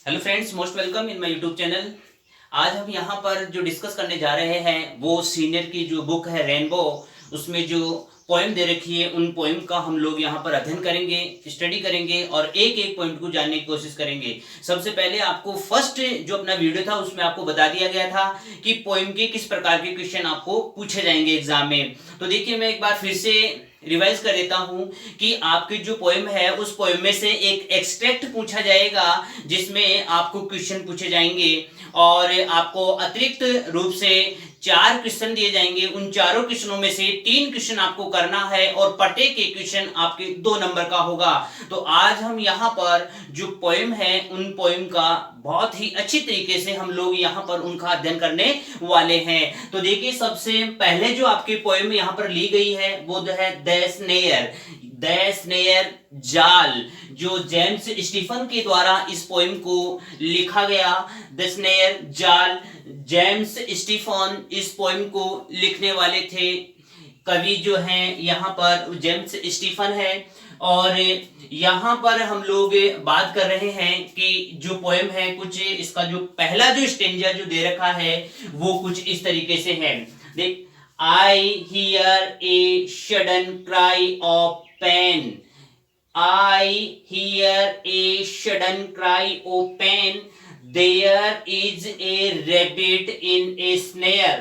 Hello friends, most welcome in my YouTube channel. आज हम यहाँ पर जो डिस्कस करने जा रहे हैं वो सीनियर की जो बुक है रेनबो, उसमें जो पोएम दे रखी है उन पोएम का हम लोग यहाँ पर अध्ययन करेंगे, स्टडी करेंगे और एक एक पॉइंट को जानने की कोशिश करेंगे। सबसे पहले आपको फर्स्ट जो अपना वीडियो था उसमें आपको बता दिया गया था कि पोएम के किस प्रकार के क्वेश्चन आपको पूछे जाएंगे एग्जाम में। तो देखिए, मैं एक बार फिर से रिवाइज कर देता हूं कि आपकी जो पोएम है उस पोएम में से एक एक्सट्रैक्ट पूछा जाएगा जिसमें आपको क्वेश्चन पूछे जाएंगे और आपको अतिरिक्त रूप से 4 क्वेश्चन दिए जाएंगे। उन चारों क्वेश्चनों में से 3 क्वेश्चन आपको करना है और प्रत्येक एक क्वेश्चन आपके 2 नंबर का होगा। तो आज हम यहाँ पर जो पोएम है उन पोएम का बहुत ही अच्छी तरीके से हम लोग यहाँ पर उनका अध्ययन करने वाले हैं। तो देखिए, सबसे पहले जो आपकी पोएम यहाँ पर ली गई है वो है द स्नेयर जाल, जो जेम्स स्टीफन के द्वारा इस पोएम को लिखा गया। द स्नेयर जाल, जेम्स स्टीफन इस पोएम को लिखने वाले थे। कवि जो हैं यहाँ पर जेम्स स्टीफन है और यहाँ पर हम लोग बात कर रहे हैं कि जो पोएम है कुछ इसका जो पहला जो स्टेंजा जो दे रखा है वो कुछ इस तरीके से है। देख, I hear a sudden cry of pain, I hear a sudden cry of pain. There is a rabbit in a snare.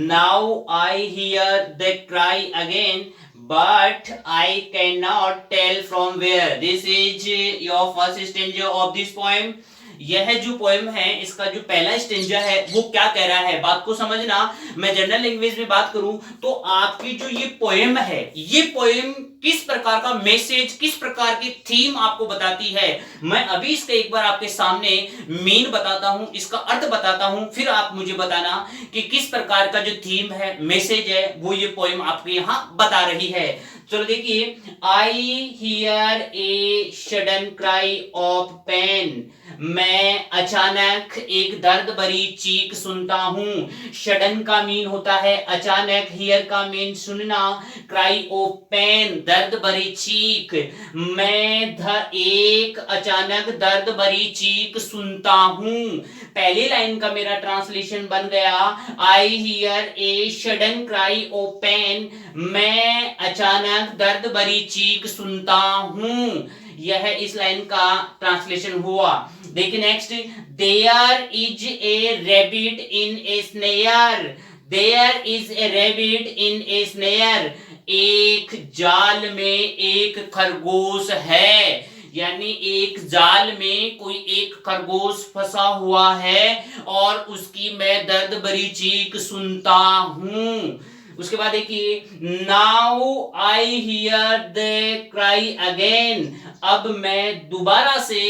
Now I hear the cry again, but I cannot tell from where. This is your first stanza of this poem. यह जो poem है इसका जो पहला stanza है वो क्या कह रहा है, बात को समझना। मैं जनरल लैंग्वेज में बात करूं तो आपकी जो ये पोएम है, ये पोएम किस प्रकार का मैसेज, किस प्रकार की थीम आपको बताती है। मैं अभी इसका एक बार आपके सामने मीन बताता हूं, इसका अर्थ बताता हूं, फिर आप मुझे बताना कि किस प्रकार का जो थीम है, मैसेज है, वो ये पोएम आपको यहां बता रही है। चलो देखिए, I hear a sudden cry of pain, मैं अचानक एक दर्द भरी चीख सुनता हूं। सडन का मीन होता है अचानक, हियर का मीन सुनना, क्राई ऑफ पेन दर्द भरी चीख। मैं एक अचानक दर्द भरी चीख सुनता हूं। पहली लाइन का मेरा ट्रांसलेशन बन गया, I hear a sudden cry of pain, मैं अचानक दर्द भरी चीख सुनता हूं। यह इस लाइन का ट्रांसलेशन हुआ। देखिए next, there is a rabbit in a snare, there is a rabbit in a snare, एक जाल में एक खरगोश है। यानी एक जाल में कोई एक खरगोश फंसा हुआ है और उसकी मैं दर्द भरी चीख सुनता हूं। उसके बाद देखिए, now I hear the cry again, अब मैं दोबारा से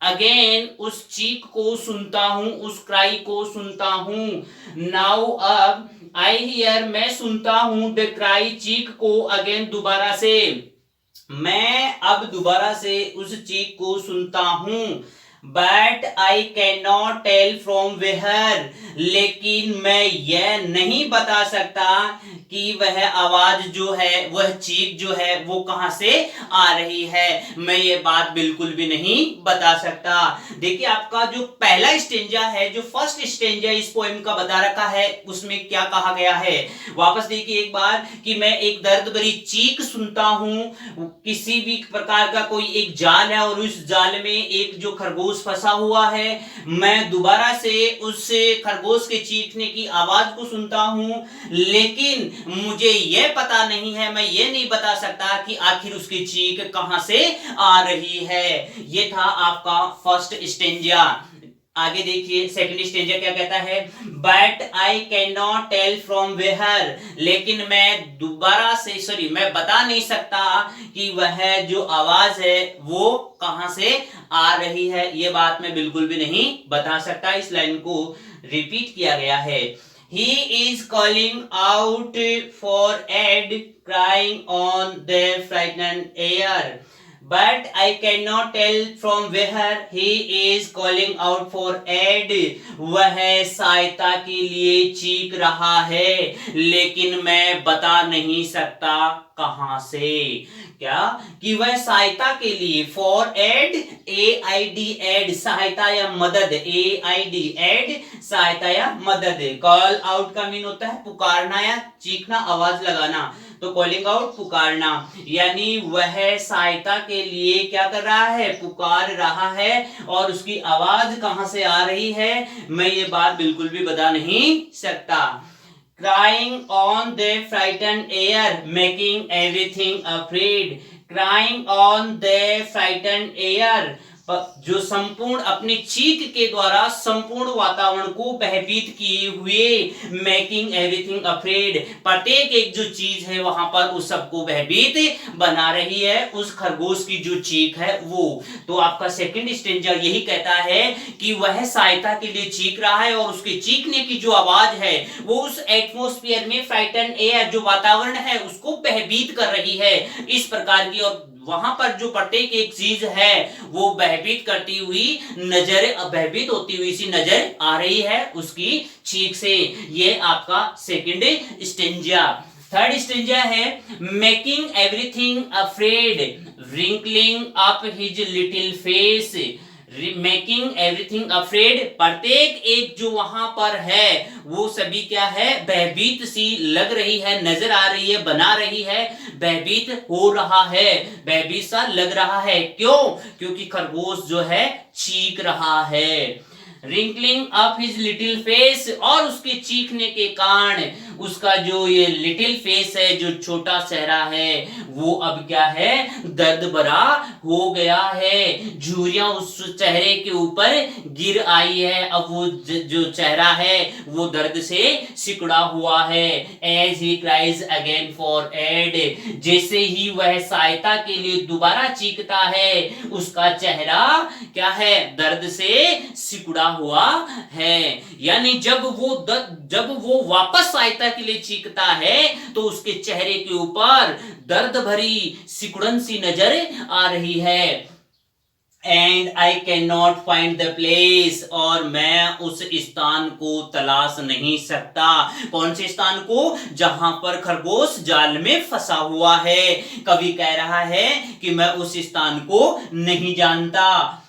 अगेन उस चीख को सुनता हूं, उस क्राई को सुनता हूं। नाउ अब आई हियर मैं सुनता हूं द क्राई चीख को अगेन दोबारा से, मैं अब दोबारा से उस चीख को सुनता हूं। But I can not tell from where, लेकिन मैं यह नहीं बता सकता कि वह आवाज जो है, वह चीख जो है वो कहां से आ रही है। मैं ये बात बिल्कुल भी नहीं बता सकता। देखिए, आपका जो पहला स्टेंजा है, जो फर्स्ट स्टेंजा इस पोएम का बता रखा है, उसमें क्या कहा गया है वापस देखिए एक बार, कि मैं एक दर्द भरी चीख सुनता हूं। किसी भी प्रकार का कोई एक जाल है और उस जाल में एक जो खरगोश फंसा हुआ है, मैं दोबारा से उस खरगोश के चीखने की आवाज को सुनता हूं, लेकिन मुझे यह पता नहीं है, मैं ये नहीं बता सकता कि आखिर उसकी चीख कहां से आ रही है। ये था आपका फर्स्ट स्टेंजा। आगे देखिए, सेकंड स्टेंजा क्या कहता है, but I can not tell from where, लेकिन मैं दोबारा से मैं बता नहीं सकता कि वह जो आवाज है वो कहां से आ रही है। ये बात मैं बिल्कुल भी नहीं बता सकता। इस लाइन को रिपीट किया गया है, he is calling out for aid, crying on the frightened air, but I cannot tell from where he is calling out for aid. वह सहायता के लिए चीख रहा है लेकिन मैं बता नहीं सकता कहां से। क्या कि वह सहायता के लिए, फॉर एड, AID एड, सहायता या मदद, AID एड, सहायता या मदद। कॉल आउट का मीन होता है पुकारना या चीखना, आवाज लगाना, तो कॉलिंग आउट पुकारना, यानी वह सहायता के लिए क्या कर रहा है, पुकार रहा है। और उसकी आवाज कहां से आ रही है मैं ये बात बिल्कुल भी बता नहीं सकता। Crying on the frightened air, making everything afraid. Crying on the frightened air, जो संपूर्ण अपनी चीख के द्वारा संपूर्ण वातावरण को भयभीत किए हुए, मेकिंग एवरीथिंग अफ्रेड, प्रत्येक एक जो चीज है वहां पर उस सबको भयभीत बना रही है, उस खरगोश की जो चीख है वो। तो आपका सेकंड स्टेंजा यही कहता है कि वह सहायता के लिए चीख रहा है और उसके चीखने की जो आवाज है वो उस एटमॉस्फेयर में, फ्राइटन एयर जो वातावरण है उसको भयभीत कर रही है इस प्रकार की। और वहां पर जो प्रत्येक एक चीज है वो भयभीत करती हुई नजर, भयभीत होती हुई सी नजर आ रही है उसकी चीख से। ये आपका सेकंड स्टेंजा। थर्ड स्टेंजा है making everything afraid, wrinkling up his little face. Making everything afraid, प्रत्येक एक जो वहां पर है वो सभी क्या है, भयभीत सी लग रही है, नजर आ रही है, बना रही है, भयभीत हो रहा है, भयभीत सा लग रहा है। क्यों? क्योंकि खरगोश जो है चीख रहा है। Wrinkling up his little face, और उसके चीखने के कारण उसका जो ये लिटिल फेस है, जो छोटा चेहरा है, वो अब क्या है, दर्द भरा हो गया है। झुर्रियां उस चेहरे के ऊपर गिर आई है, अब वो जो चेहरा है वो दर्द से सिकुड़ा हुआ है। As he cries again for aid, जैसे ही वह सहायता के लिए दोबारा चीखता है उसका चेहरा क्या है, दर्द से सिकुड़ा हुआ है। यानी जब वो वापस सहायता के लिए चीखता है तो उसके चेहरे के ऊपर दर्द भरी सिकुड़न सी नजर आ रही है। And I can not find the place, और मैं उस स्थान को तलाश नहीं सकता। कौन से स्थान को? जहां पर खरगोश जाल में फंसा हुआ है। कवि कह रहा है कि मैं उस स्थान को नहीं जानता।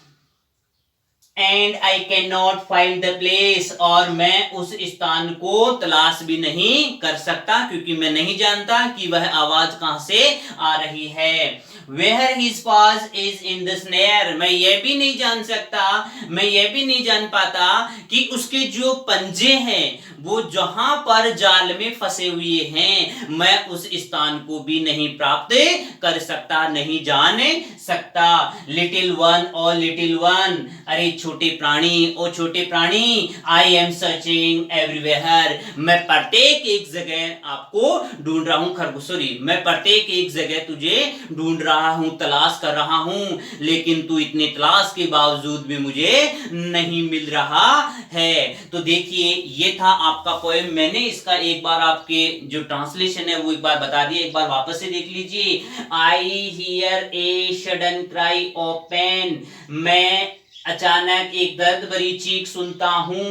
And I can not find the place, और मैं उस स्थान को तलाश भी नहीं कर सकता क्योंकि मैं नहीं जानता कि वह आवाज कहां से आ रही है। Where his paws is in the snare, मैं ये भी नहीं जान सकता, मैं ये भी नहीं जान पाता कि उसके जो पंजे हैं वो जहां पर जाल में फंसे हुए हैं, मैं उस स्थान को भी नहीं प्राप्त कर सकता, नहीं जान सकता। लिटिल वन और लिटिल वन, अरे छोटे प्राणी, ओ छोटे प्राणी, आई एम सर्चिंग एवरीवेयर, मैं प्रत्येक एक जगह आपको ढूंढ रहा हूं। खरगोश, सॉरी, मैं प्रत्येक एक जगह तुझे ढूंढ रहा हूं, तलाश कर रहा हूं, लेकिन तू इतने तलाश के बावजूद भी मुझे नहीं मिल रहा है। तो देखिए ये था आपका पोएम। मैंने इसका एक बार आपके जो ट्रांसलेशन है वो एक बार बता दिया, एक बार वापस से देख लीजिए। I hear a sudden cry of pain, मैं अचानक एक दर्द भरी चीख सुनता हूं।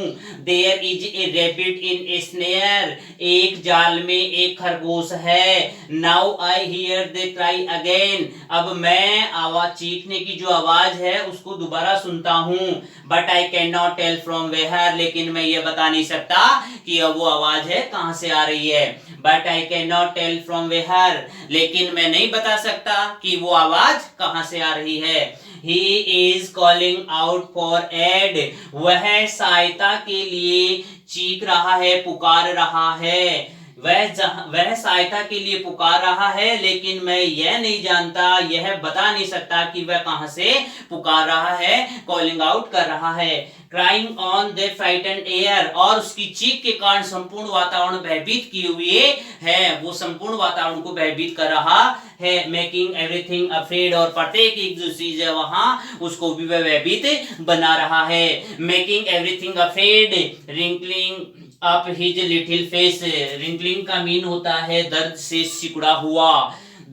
There is a rabbit in a snare, एक जाल में एक खरगोश है। Now I hear the cry again, अब मैं आवाज, चीखने की जो आवाज है उसको दोबारा सुनता हूं। But I can not tell from where, लेकिन मैं ये बता नहीं सकता कि अब वो आवाज है कहां से आ रही है। But I can not tell from where, लेकिन मैं नहीं बता सकता कि वो आवाज कहां से आ रही है। He is calling out for aid, वह सहायता के लिए चीख रहा है, पुकार रहा है। वह सहायता के लिए पुकार रहा है, लेकिन मैं यह नहीं जानता, यह बता नहीं सकता कि वह कहां से पुकार रहा है, कॉलिंग आउट कर रहा है। Crying on the frightened air, और उसकी चीख के कारण संपूर्ण वातावरण भयभीत किए हुए है, वो संपूर्ण वातावरण को भयभीत कर रहा है। मेकिंग एवरीथिंग अफ्रेड, और प्रत्येक एक जो चीज है वहां उसको भी वह भयभीत बना रहा है। Making everything afraid, wrinkling up his little face, wrinkling का मीन होता है दर्द से सिकुड़ा हुआ।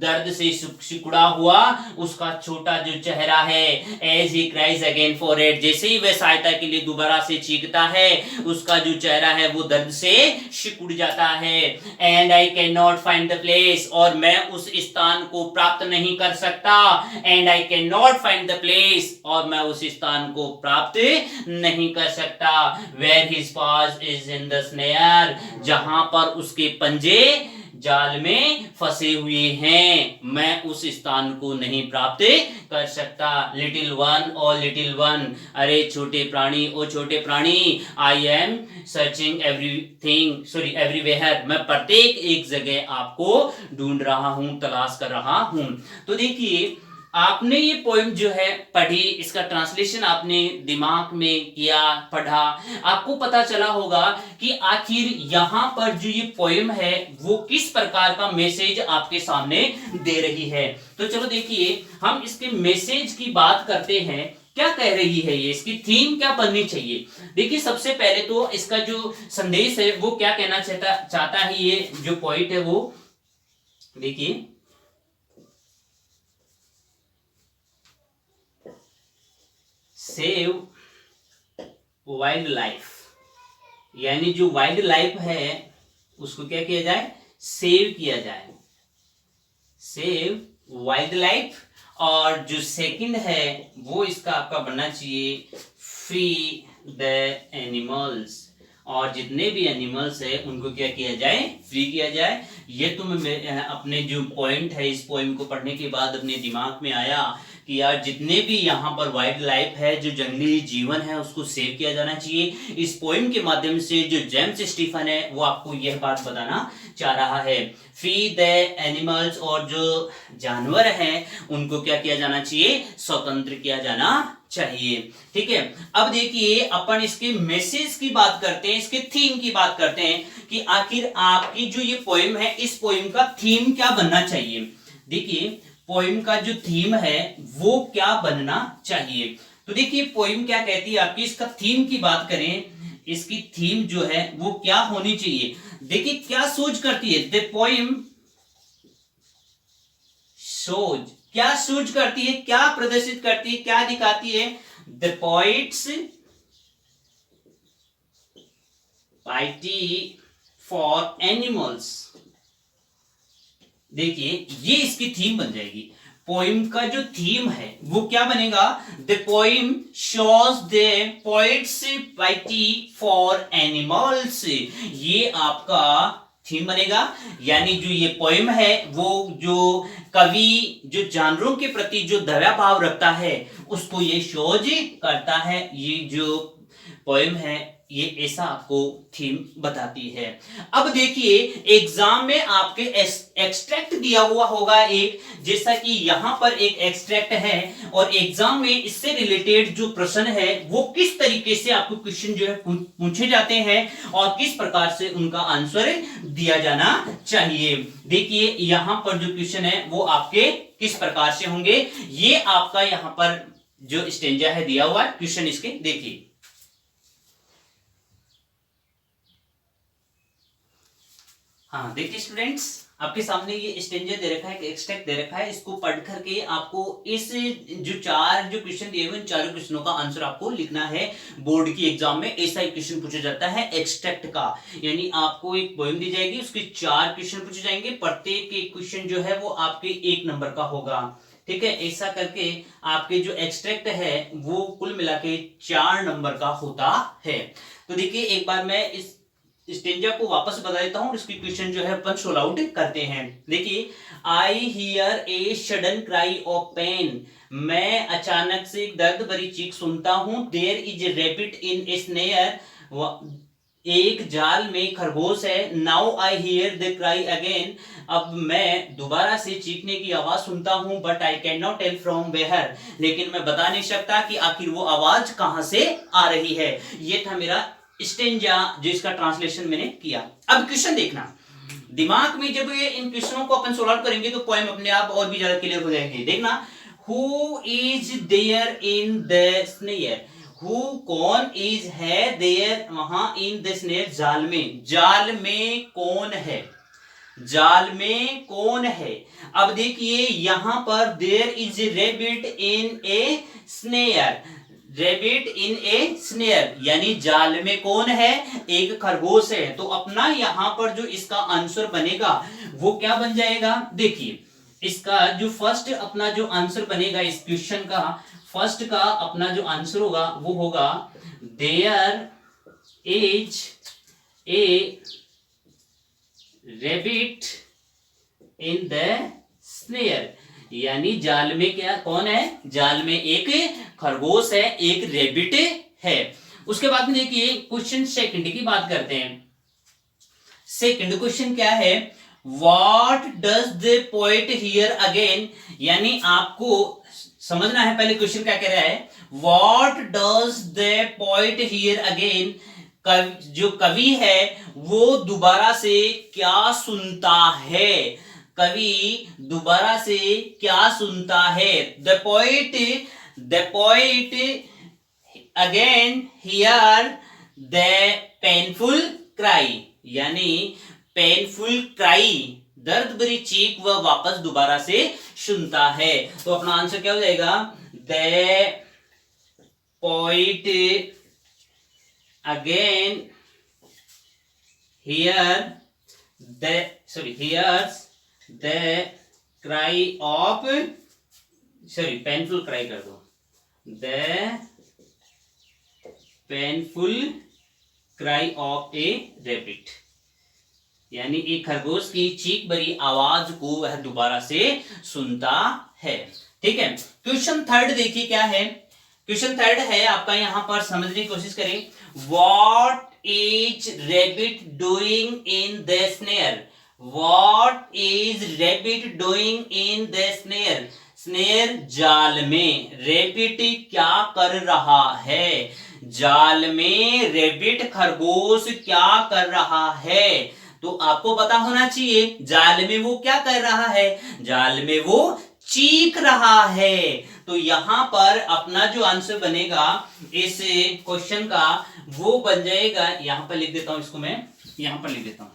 दर्द से सिकुड़ा हुआ उसका छोटा जो चेहरा है, as he cries again for it, जैसे ही वह सहायता के लिए दोबारा से चीखता है उसका जो चेहरा है वो दर्द से सिकुड़ जाता है। And I can not find the place, और मैं उस स्थान को प्राप्त नहीं कर सकता। And I can not find the place, और मैं उस स्थान को प्राप्त नहीं कर सकता। Where his paws is in the snare, जहां पर उसके पंजे जाल में फंसे हुए हैं, मैं उस स्थान को नहीं प्राप्त कर सकता। लिटिल वन और लिटिल वन, अरे छोटे प्राणी ओ छोटे प्राणी, I am searching everything sorry everywhere, मैं प्रत्येक एक जगह आपको ढूंढ रहा हूं, तलाश कर रहा हूं। तो देखिए आपने ये पोएम जो है पढ़ी, इसका ट्रांसलेशन आपने दिमाग में किया, पढ़ा, आपको पता चला होगा कि आखिर यहाँ पर जो ये पोएम है वो किस प्रकार का मैसेज आपके सामने दे रही है। तो चलो देखिए हम इसके मैसेज की बात करते हैं, क्या कह रही है ये, इसकी थीम क्या बननी चाहिए। देखिए सबसे पहले तो इसका जो संदेश है वो क्या कहना चाहता है ये जो पोइट है वो, देखिए सेव वाइल्ड लाइफ, यानी जो वाइल्ड लाइफ है उसको क्या किया जाए, सेव किया जाए, सेव वाइल्ड लाइफ। और जो सेकंड है वो इसका आपका बनना चाहिए फ्री द एनिमल्स, और जितने भी एनिमल्स है उनको क्या किया जाए, फ्री किया जाए। ये तो मैं अपने जो पॉइंट है इस पोएम को पढ़ने के बाद अपने दिमाग में आया कि यार जितने भी यहाँ पर वाइल्ड लाइफ है, जो जंगली जीवन है उसको सेव किया जाना चाहिए। इस पोएम के माध्यम से जो जेम्स स्टीफन है वो आपको यह बात बताना चाह रहा है, फ्री द एनिमल्स, और जो जानवर हैं उनको क्या किया जाना चाहिए, स्वतंत्र किया जाना चाहिए। ठीक है, अब देखिए अपन इसके मैसेज की बात करते हैं, इसके थीम की बात करते हैं कि आखिर आपकी जो ये पोएम है इस पोएम का थीम क्या बनना चाहिए। देखिए पोएम का जो थीम है वो क्या बनना चाहिए। तो देखिए पोएम क्या कहती है आपकी, इसका थीम की बात करें, इसकी थीम जो है वो क्या होनी चाहिए। देखिए क्या सोच करती है द पोएम शोज, क्या सोच करती है, क्या प्रदर्शित करती है, क्या दिखाती है, द पोइट्स पाइटी फॉर एनिमल्स। देखिए ये इसकी थीम बन जाएगी, पोइम का जो थीम है वो क्या बनेगा, the poem shows the poets पाइटी for animals, ये आपका थीम बनेगा। यानी जो ये पोएम है वो जो कवि जो जानवरों के प्रति जो दया भाव रखता है उसको ये शोज करता है। ये जो पोएम है ये ऐसा आपको थीम बताती है। अब देखिए एग्जाम में आपके एक्सट्रैक्ट दिया हुआ होगा एक, जैसा कि यहां पर एक एक्सट्रैक्ट है, और एग्जाम में इससे रिलेटेड जो प्रश्न है वो किस तरीके से आपको क्वेश्चन जो है पूछे जाते हैं और किस प्रकार से उनका आंसर दिया जाना चाहिए। देखिए यहां पर जो क्वेश्चन है वो आपके किस प्रकार से होंगे, ये आपका यहां पर जो स्टेंजा है दिया हुआ है क्वेश्चन, इसके देखिए। हाँ देखिए स्टूडेंट्स, आपके सामने ये स्टेंजर दे रखा है, एक्सट्रैक्ट दे रखा है, इसको पढ़ करके आपको इस जो चार जो क्वेश्चन दिए हुए उन चारों क्वेश्चनों का आंसर आपको लिखना है। बोर्ड की एग्जाम में ऐसा ही क्वेश्चन पूछा जाता है एक्सट्रैक्ट का, यानी आपको एक पोएम दी जाएगी, उसके चार क्वेश्चन पूछे जाएंगे, प्रत्येक एक क्वेश्चन जो है वो आपके 1 नंबर का होगा। ठीक है, ऐसा करके आपके जो एक्सट्रैक्ट है वो कुल मिला के 4 नंबर का होता है। तो देखिए एक बार मैं इस स्टेंजा को वापस बता देता हूं, इसकी क्वेश्चन जो है अपन सोल आउट करते हैं। देखिए, I hear a sudden cry of pain, मैं अचानक से दर्द भरी चीख सुनता हूं। There is a rabbit in a snare, एक जाल में खरगोश है। Now I hear the cry again, अब मैं दोबारा से चीखने की आवाज सुनता हूं। But I can not tell from where, लेकिन मैं बता नहीं सकता कि आखिर वो आवाज कहां से आ रही है। ये था मेरा स्टेंजा जिसका ट्रांसलेशन मैंने किया। अब क्वेश्चन देखना, दिमाग में जब ये इन क्वेश्चनों को अपन सोल्व करेंगे तो पोएम अपने आप और भी ज्यादा क्लियर हो जाएंगे। देखना, who is there in the snare, who कौन इज है देयर वहां इन द स्नेयर जाल में, जाल में कौन है। जाल में कौन है। अब देखिए यहां पर there is rabbit in a snare, rabbit in a snare यानी जाल में कौन है, एक खरगोश है। तो अपना यहां पर जो इसका आंसर बनेगा वो क्या बन जाएगा, देखिए इसका जो फर्स्ट अपना जो आंसर बनेगा इस क्वेश्चन का, फर्स्ट का अपना जो आंसर होगा वो होगा there is a rabbit in the snare, यानी जाल में क्या कौन है, जाल में एक खरगोश है, एक रेबिट है। उसके बाद में देखिए क्वेश्चन सेकंड की बात करते हैं। सेकंड क्वेश्चन क्या है, what does the poet here again, यानी आपको समझना है पहले क्वेश्चन क्या कह रहा है, what does the poet here again, जो कवि है वो दोबारा से क्या सुनता है, कवि दोबारा से क्या सुनता है। The poet again here the painful cry, यानी पेनफुल क्राई दर्द भरी चीख वह वापस दोबारा से सुनता है। तो अपना आंसर क्या हो जाएगा, the poet again hears the cry of, painful cry कर दो, the painful cry of a rabbit, यानी एक खरगोश की चीख भरी आवाज को वह दोबारा से सुनता है। ठीक है, क्वेश्चन थर्ड देखिए क्या है, क्वेश्चन थर्ड है आपका, यहां पर समझने की कोशिश करें। What is rabbit doing in the snare? What is rabbit doing in the snare? Snare जाल में रेबिट क्या कर रहा है, जाल में रेबिट खरगोश क्या कर रहा है। तो आपको पता होना चाहिए जाल में वो क्या कर रहा है, जाल में वो चीख रहा है। तो यहां पर अपना जो आंसर बनेगा इस क्वेश्चन का वो बन जाएगा, यहां पर लिख देता हूं इसको, मैं यहां पर लिख देता हूं,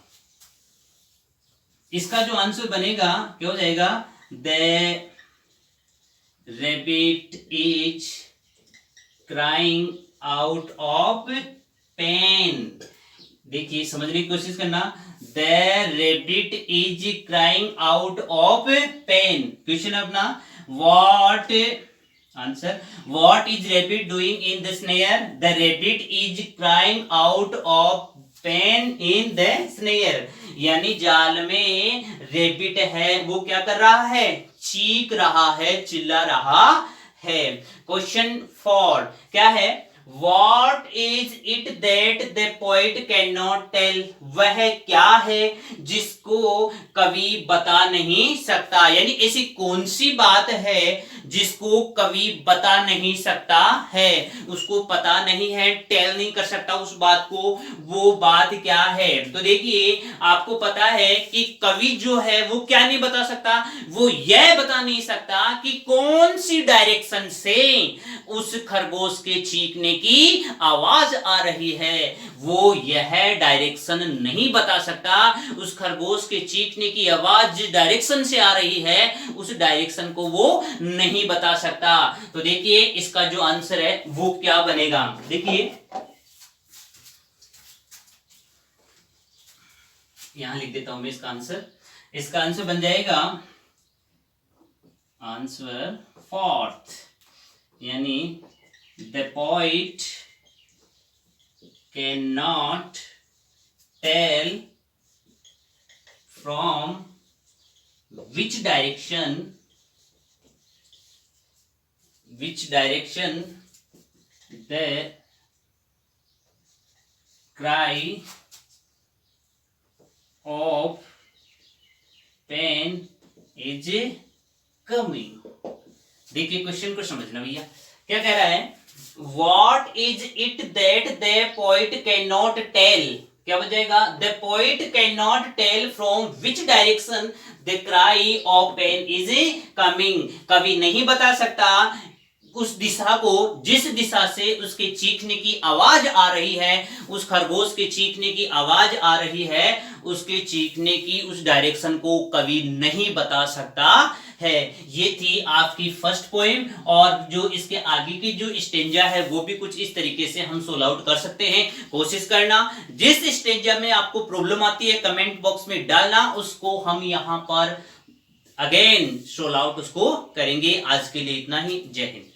इसका जो आंसर बनेगा क्या हो जाएगा, the rabbit is crying out of pain. देखिए समझने की कोशिश करना, the rabbit is crying out of pain. Question अपना what answer, what is rabbit doing in the snare, the rabbit is crying out of pain in the snare, यानी जाल में rabbit है वो क्या कर रहा है, चीख रहा है, चिल्ला रहा है। क्वेश्चन 4 क्या है, What is it that the poet cannot tell? वह क्या है जिसको कवि बता नहीं सकता, यानी ऐसी कौन सी बात है जिसको कवि बता नहीं सकता है, उसको पता नहीं है, टेल नहीं कर सकता उस बात को, वो बात क्या है। तो देखिए आपको पता है कि कवि जो है वो क्या नहीं बता सकता, वो यह बता नहीं सकता कि कौन सी डायरेक्शन से उस खरगोश के चीखने की आवाज आ रही है, वो यह डायरेक्शन नहीं बता सकता। उस खरगोश के चीखने की आवाज जिस डायरेक्शन से आ रही है उस डायरेक्शन को वो नहीं बता सकता। तो देखिए इसका जो आंसर है वो क्या बनेगा, देखिए यहां लिख देता हूं मैं इसका आंसर, इसका आंसर बन जाएगा आंसर 4th, यानी the poet cannot tell from which direction the cry of pain is coming। देखिए क्वेश्चन को समझना भैया, क्या कह रहा है, What is it that the poet cannot tell, क्या हो जाएगा, the poet cannot tell from which direction the cry of pain is coming। कवि नहीं बता सकता उस दिशा को, जिस दिशा से उसके चीखने की आवाज आ रही है, उस खरगोश के चीखने की आवाज आ रही है, उसके चीखने की उस डायरेक्शन को कवि नहीं बता सकता है। ये थी आपकी फर्स्ट पोएम, और जो इसके आगे की जो स्टेंजा है वो भी कुछ इस तरीके से हम सोल्व आउट कर सकते हैं। कोशिश करना, जिस स्टेंजा में आपको प्रॉब्लम आती है कमेंट बॉक्स में डालना, उसको हम यहां पर अगेन सोल्व आउट उसको करेंगे। आज के लिए इतना ही। जय हिंद।